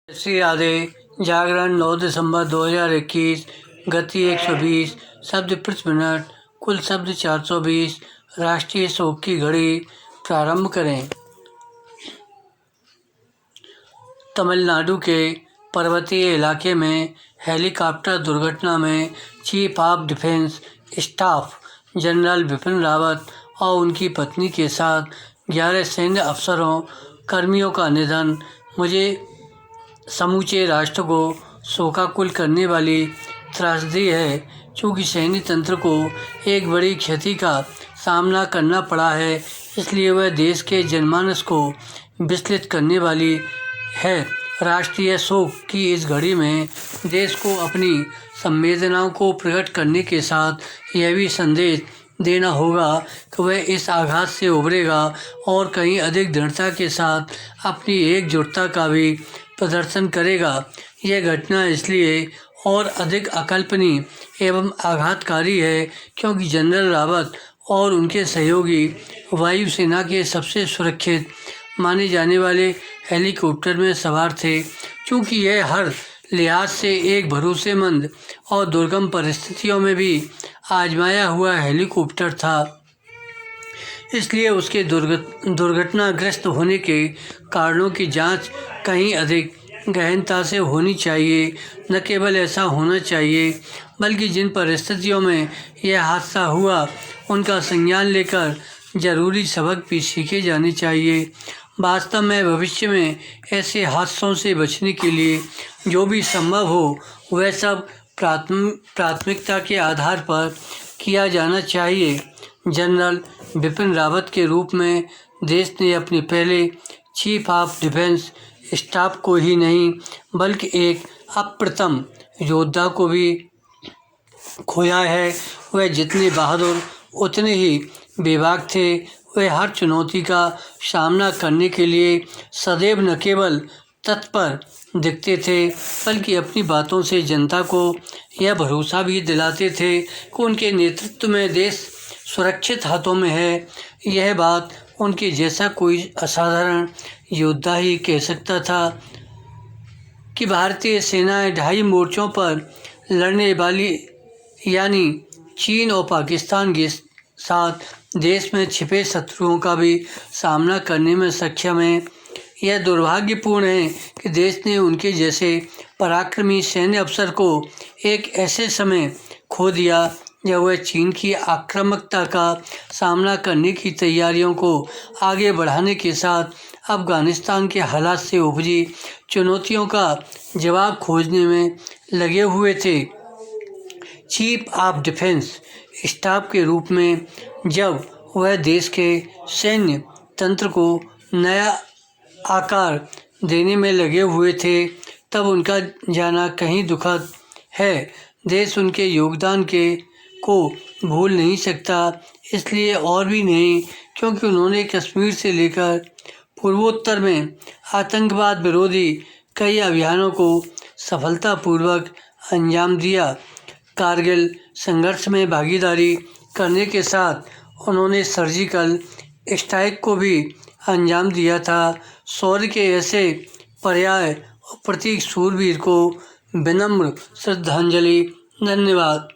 श्री राधे। जागरण 9 दिसंबर 2021। गति 120 शब्द प्रति मिनट। कुल शब्द 420। राष्ट्रीय शोक की घड़ी प्रारंभ करें। तमिलनाडु के पर्वतीय इलाके में हेलीकॉप्टर दुर्घटना में chief of defence staff general Bipin Rawat और उनकी पत्नी के साथ 11 सैन्य अफसरों कर्मियों का निधन मुझे समूचे राष्ट्र को शोकाकुल करने वाली त्रासदी है। चूँकि सैन्य तंत्र को एक बड़ी क्षति का सामना करना पड़ा है, इसलिए वह देश के जनमानस को विचलित करने वाली है। राष्ट्रीय शोक की इस घड़ी में देश को अपनी संवेदनाओं को प्रकट करने के साथ यह भी संदेश देना होगा कि वह इस आघात से उभरेगा और कहीं अधिक दृढ़ता के साथ अपनी एकजुटता का भी प्रदर्शन करेगा। यह घटना इसलिए और अधिक अकल्पनीय एवं आघातकारी है क्योंकि जनरल रावत और उनके सहयोगी वायुसेना के सबसे सुरक्षित माने जाने वाले हेलीकॉप्टर में सवार थे। चूँकि यह हर लिहाज से एक भरोसेमंद और दुर्गम परिस्थितियों में भी आजमाया हुआ हेलीकॉप्टर था, इसलिए उसके दुर्घटनाग्रस्त होने के कारणों की जांच कहीं अधिक गहनता से होनी चाहिए। न केवल ऐसा होना चाहिए बल्कि जिन परिस्थितियों में यह हादसा हुआ उनका संज्ञान लेकर जरूरी सबक भी सीखे जाने चाहिए। वास्तव में भविष्य में ऐसे हादसों से बचने के लिए जो भी संभव हो वह सब प्राथमिकता के आधार पर किया जाना चाहिए। जनरल बिपिन रावत के रूप में देश ने अपने पहले चीफ ऑफ डिफेंस स्टाफ को ही नहीं बल्कि एक अप्रतिम योद्धा को भी खोया है। वह जितने बहादुर उतने ही बेबाक थे। वह हर चुनौती का सामना करने के लिए सदैव न केवल तत्पर दिखते थे बल्कि अपनी बातों से जनता को यह भरोसा भी दिलाते थे कि उनके नेतृत्व में देश सुरक्षित हाथों में है। यह बात उनके जैसा कोई असाधारण योद्धा ही कह सकता था कि भारतीय सेनाएं 2.5 मोर्चों पर लड़ने वाली यानी चीन और पाकिस्तान के साथ देश में छिपे शत्रुओं का भी सामना करने में सक्षम है। यह दुर्भाग्यपूर्ण है कि देश ने उनके जैसे पराक्रमी सैन्य अफसर को एक ऐसे समय खो दिया जब वह चीन की आक्रामकता का सामना करने की तैयारियों को आगे बढ़ाने के साथ अफगानिस्तान के हालात से उपजी चुनौतियों का जवाब खोजने में लगे हुए थे। चीफ ऑफ डिफेंस स्टाफ के रूप में जब वह देश के सैन्य तंत्र को नया आकार देने में लगे हुए थे तब उनका जाना कहीं दुखद है। देश उनके योगदान को भूल नहीं सकता, इसलिए और भी नहीं क्योंकि उन्होंने कश्मीर से लेकर पूर्वोत्तर में आतंकवाद विरोधी कई अभियानों को सफलतापूर्वक अंजाम दिया। कारगिल संघर्ष में भागीदारी करने के साथ उन्होंने सर्जिकल स्ट्राइक को भी अंजाम दिया था। शौर्य के ऐसे पर्याय और प्रतीक शूरवीर को विनम्र श्रद्धांजलि। धन्यवाद।